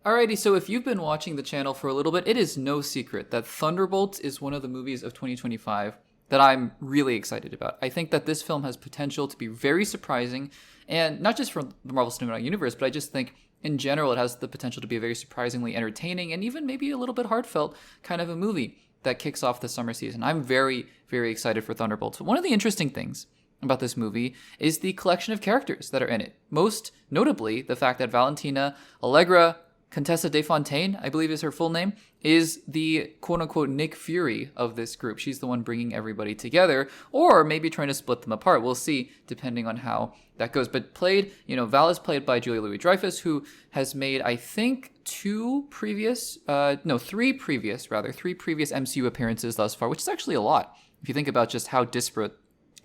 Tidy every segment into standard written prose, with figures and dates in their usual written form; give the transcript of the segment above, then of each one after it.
Alrighty, so if you've been watching the channel for a little bit, it is no secret that Thunderbolts is one of the movies of 2025 that I'm really excited about. I think that this film has potential to be very surprising, and not just for the Marvel Cinematic Universe, but I just think in general it has the potential to be a very surprisingly entertaining and even maybe a little bit heartfelt kind of a movie that kicks off the summer season. I'm very, very excited for Thunderbolts. One of the interesting things about this movie is the collection of characters that are in it. Most notably, the fact that Valentina, Allegra, Contessa de Fontaine, I believe is her full name, is the quote-unquote Nick Fury of this group. She's the one bringing everybody together, or maybe trying to split them apart. We'll see, depending on how that goes. But Val is played by Julia Louis-Dreyfus, who has made, I think, three previous MCU appearances thus far, which is actually a lot. If you think about just how disparate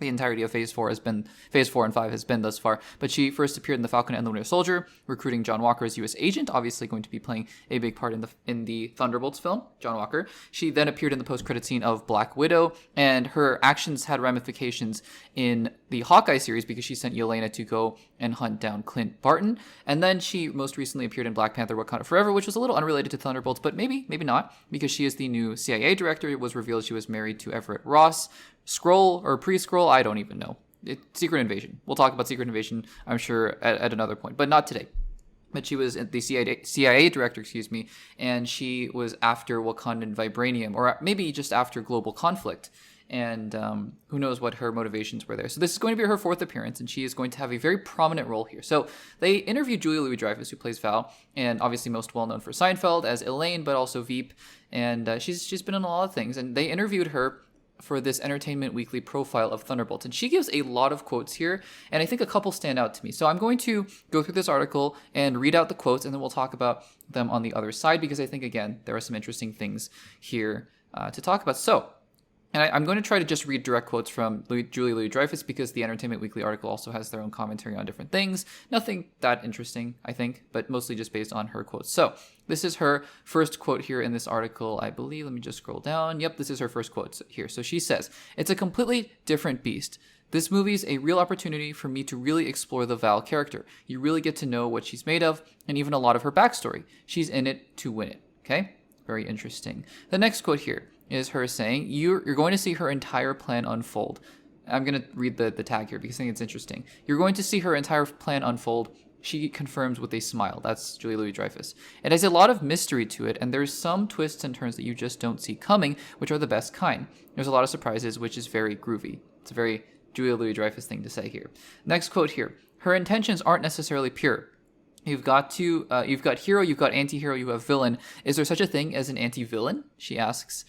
the entirety of Phase 4 and 5 has been thus far. But she first appeared in The Falcon and the Winter Soldier, recruiting John Walker as U.S. agent, obviously going to be playing a big part in the Thunderbolts film, John Walker. She then appeared in the post-credit scene of Black Widow, and her actions had ramifications in the Hawkeye series because she sent Yelena to go and hunt down Clint Barton. And then she most recently appeared in Black Panther Wakanda Forever, which was a little unrelated to Thunderbolts, but maybe not, because she is the new CIA director. It was revealed she was married to Everett Ross. Scroll or pre-scroll, I don't even know. Secret Invasion. We'll talk about Secret Invasion, I'm sure, at another point, but not today. But she was the CIA director, and she was after Wakandan Vibranium, or maybe just after Global Conflict. And who knows what her motivations were there. So this is going to be her fourth appearance, and she is going to have a very prominent role here. So they interviewed Julia Louis-Dreyfus, who plays Val, and obviously most well known for Seinfeld as Elaine, but also Veep. And she's been in a lot of things. And they interviewed her for this Entertainment Weekly profile of Thunderbolts. And she gives a lot of quotes here, and I think a couple stand out to me. So I'm going to go through this article and read out the quotes, and then we'll talk about them on the other side, because I think, again, there are some interesting things here to talk about. So, and I'm going to try to just read direct quotes from Julia Louis-Dreyfus, because the Entertainment Weekly article also has their own commentary on different things. Nothing that interesting, I think, but mostly just based on her quotes. So this is her first quote here in this article, I believe. Let me just scroll down. Yep, this is her first quote here. So she says, "It's a completely different beast. This movie is a real opportunity for me to really explore the Val character. You really get to know what she's made of, and even a lot of her backstory. She's in it to win it." Okay? Very interesting. The next quote here is her saying, you're going to see her entire plan unfold. I'm going to read the tag here because I think it's interesting. "You're going to see her entire plan unfold," she confirms with a smile. That's Julia Louis-Dreyfus. "It has a lot of mystery to it, and there's some twists and turns that you just don't see coming, which are the best kind. There's a lot of surprises, which is very groovy." It's a very Julia Louis-Dreyfus thing to say here. Next quote here. "Her intentions aren't necessarily pure. You've got hero, you've got anti-hero, you have villain. Is there such a thing as an anti-villain?" she asks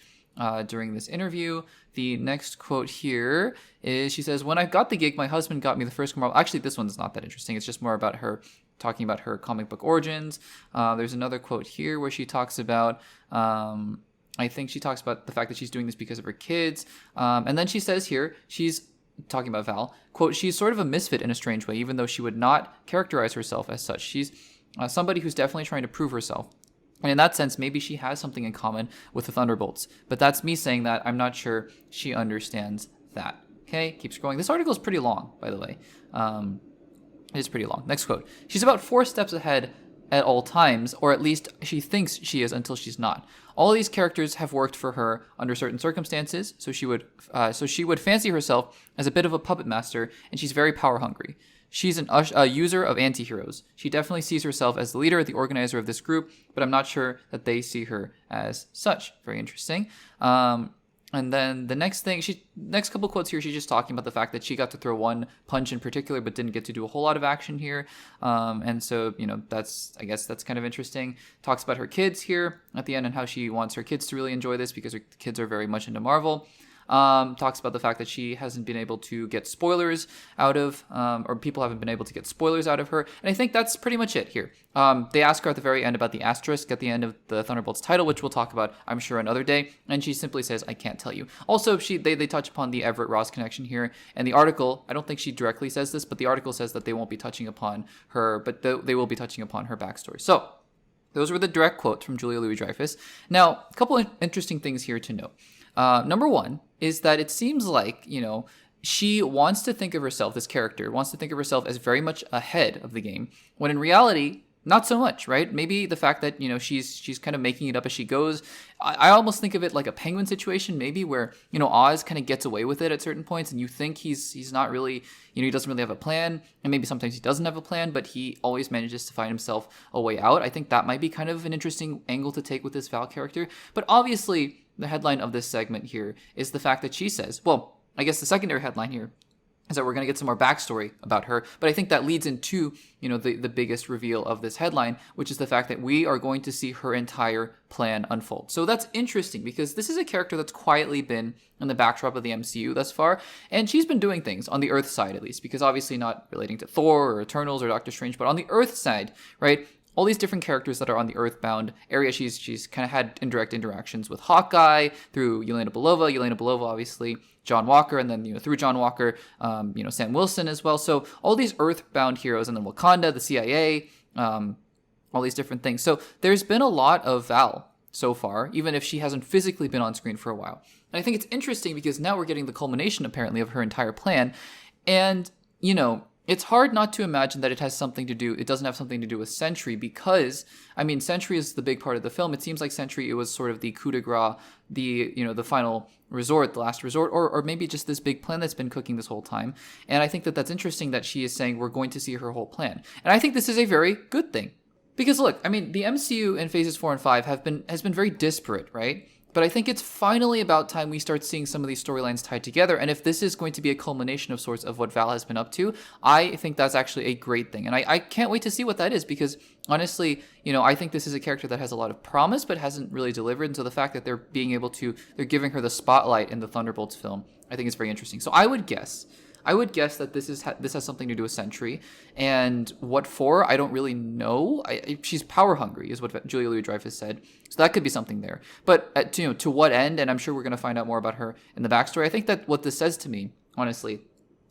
during this interview. The next quote here is, she says, "When I got the gig, my husband got me the first Marvel." Actually, this one's not that interesting. It's just more about her talking about her comic book origins. There's another quote here where she talks about, I think she talks about the fact that she's doing this because of her kids. And then she says here, she's talking about Val, quote, "She's sort of a misfit in a strange way, even though she would not characterize herself as such. She's somebody who's definitely trying to prove herself. And in that sense, maybe she has something in common with the Thunderbolts. But that's me saying that. I'm not sure she understands that." Okay, keep scrolling. This article is pretty long, by the way. It is pretty long. Next quote. "She's about 4 steps ahead at all times, or at least she thinks she is until she's not. All these characters have worked for her under certain circumstances, so she would fancy herself as a bit of a puppet master, and she's very power hungry. She's a user of anti-heroes. She definitely sees herself as the leader, the organizer of this group, but I'm not sure that they see her as such." Very interesting. And then the next couple quotes here, she's just talking about the fact that she got to throw one punch in particular, but didn't get to do a whole lot of action here. And so, I guess that's kind of interesting. Talks about her kids here at the end and how she wants her kids to really enjoy this because her kids are very much into Marvel. Talks about the fact that she hasn't been able to get spoilers out of, or people haven't been able to get spoilers out of her. And I think that's pretty much it here. They ask her at the very end about the asterisk at the end of the Thunderbolts title, which we'll talk about, I'm sure, another day. And she simply says, "I can't tell you." Also, they touch upon the Everett Ross connection here. And the article, I don't think she directly says this, but the article says that they won't be touching upon her, but they will be touching upon her backstory. So those were the direct quotes from Julia Louis-Dreyfus. Now, a couple of interesting things here to note. Number one is that it seems like, she wants to think of herself, this character wants to think of herself as very much ahead of the game, when in reality, not so much, right? Maybe the fact that, she's kind of making it up as she goes. I almost think of it like a Penguin situation, maybe, where, Oz kind of gets away with it at certain points, and you think he's not really, he doesn't really have a plan, and maybe sometimes he doesn't have a plan, but he always manages to find himself a way out. I think that might be kind of an interesting angle to take with this Val character. But obviously, the headline of this segment here is the fact that she says, well, I guess the secondary headline here is that we're going to get some more backstory about her. But I think that leads into, the biggest reveal of this headline, which is the fact that we are going to see her entire plan unfold. So that's interesting because this is a character that's quietly been in the backdrop of the MCU thus far, and she's been doing things on the Earth side at least, because obviously not relating to Thor or Eternals or Doctor Strange, but on the Earth side, right? All these different characters that are on the Earthbound area, she's kind of had indirect interactions with Hawkeye through Yelena Belova, obviously, John Walker, and then, through John Walker, Sam Wilson as well. So all these Earthbound heroes, and then Wakanda, the CIA, all these different things. So there's been a lot of Val so far, even if she hasn't physically been on screen for a while. And I think it's interesting because now we're getting the culmination, apparently, of her entire plan. And, it's hard not to imagine that it doesn't have something to do with Sentry, because, Sentry is the big part of the film. It seems like Sentry, it was sort of the coup de grace, the final resort, the last resort, or maybe just this big plan that's been cooking this whole time. And I think that that's interesting that she is saying we're going to see her whole plan. And I think this is a very good thing. Because look, the MCU in phases 4 and 5 has been very disparate, right? But I think it's finally about time we start seeing some of these storylines tied together. And if this is going to be a culmination of sorts of what Val has been up to, I think that's actually a great thing. And I can't wait to see what that is, because honestly, I think this is a character that has a lot of promise but hasn't really delivered. And so the fact that they're giving her the spotlight in the Thunderbolts film, I think is very interesting. So I would guess that this has something to do with Sentry, and what for, I don't really know. She's power hungry, is what Julia Louis-Dreyfus said, so that could be something there. But to what end? And I'm sure we're going to find out more about her in the backstory. I think that what this says to me, honestly,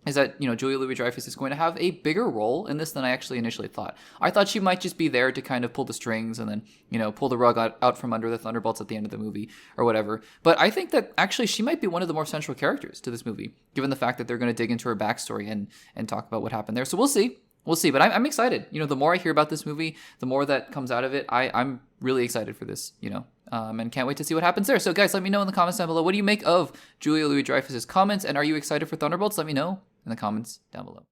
is that Julia Louis-Dreyfus is going to have a bigger role in this than I actually initially thought. I thought she might just be there to kind of pull the strings and then pull the rug out from under the Thunderbolts at the end of the movie or whatever. But I think that actually she might be one of the more central characters to this movie, given the fact that they're going to dig into her backstory and talk about what happened there. So we'll see. But I'm excited. The more I hear about this movie, the more that comes out of it. I'm really excited for this. And can't wait to see what happens there. So guys, let me know in the comments down below. What do you make of Julia Louis-Dreyfus's comments? And are you excited for Thunderbolts? Let me know in the comments down below.